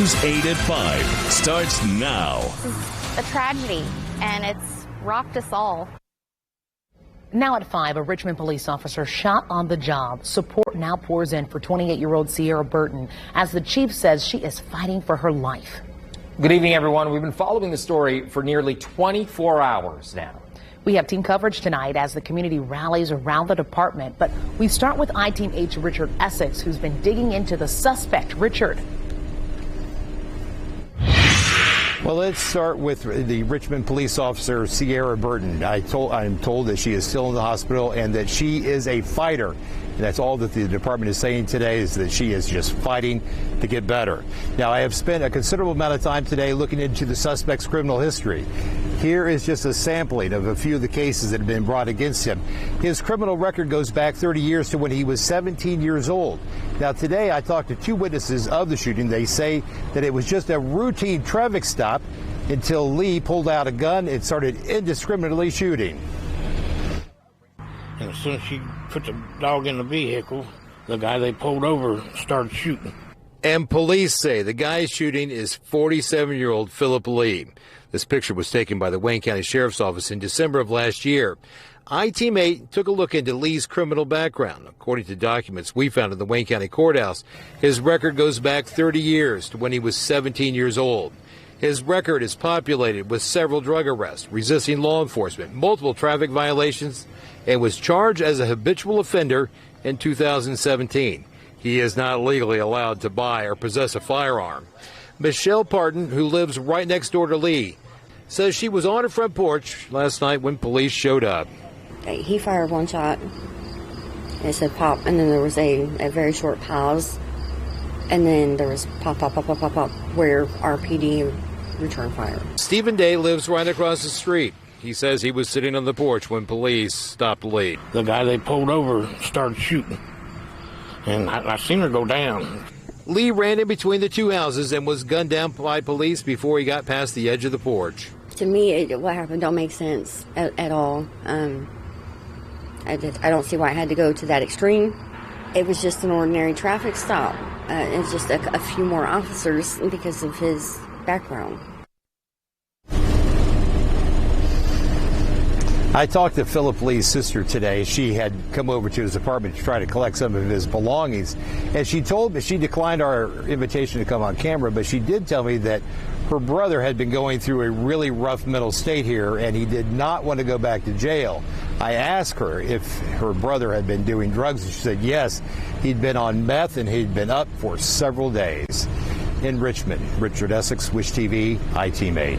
News 8 at 5 starts now. This is a tragedy, and it's rocked us all. Now at 5, a Richmond police officer shot on the job. Support now pours in for 28-year-old Sierra Burton, as the chief says she is fighting for her life. Good evening, everyone. We've been following the story for nearly 24 hours now. We have team coverage tonight as the community rallies around the department. But we start with I-Team 8's Richard Essex, who's been digging into the suspect. Richard. Well, let's start with the Richmond police officer, Sierra Burton. I'm told that she is still in the hospital and that she is a fighter. And that's all that the department is saying today, is that she is just fighting to get better. Now, I have spent a considerable amount of time today looking into the suspect's criminal history. Here is just a sampling of a few of the cases that have been brought against him. His criminal record goes back 30 years to when he was 17 years old. Now, today I talked to two witnesses of the shooting. They say that it was just a routine traffic stop until Lee pulled out a gun and started indiscriminately shooting. And as soon as she put the dog in the vehicle, the guy they pulled over started shooting. And police say the guy shooting is 47-year-old Philip Lee. This picture was taken by the Wayne County Sheriff's Office in December of last year. I-Team 8 took a look into Lee's criminal background. According to documents we found in the Wayne County Courthouse, his record goes back 30 years to when he was 17 years old. His record is populated with several drug arrests, resisting law enforcement, multiple traffic violations, and was charged as a habitual offender in 2017. He is not legally allowed to buy or possess a firearm. Michelle Parton, who lives right next door to Lee, says she was on her front porch last night when police showed up. He fired one shot. It said pop, and then there was a very short pause, and then there was pop, pop, pop, pop, pop, pop, where our PD returned fire. Stephen Day lives right across the street. He says he was sitting on the porch when police stopped Lee. The guy they pulled over started shooting, and I seen her go down. Lee ran in between the two houses and was gunned down by police before he got past the edge of the porch. To me, what happened don't make sense at all. I don't see why it had to go to that extreme. It was just an ordinary traffic stop. It's just a few more officers because of his background. I talked to Philip Lee's sister today. She had come over to his apartment to try to collect some of his belongings. And she told me, she declined our invitation to come on camera, but she did tell me that her brother had been going through a really rough mental state here, and he did not want to go back to jail. I asked her if her brother had been doing drugs, and she said yes, he'd been on meth and he'd been up for several days. In Richmond, Richard Essex, Wish TV, I-Team 8.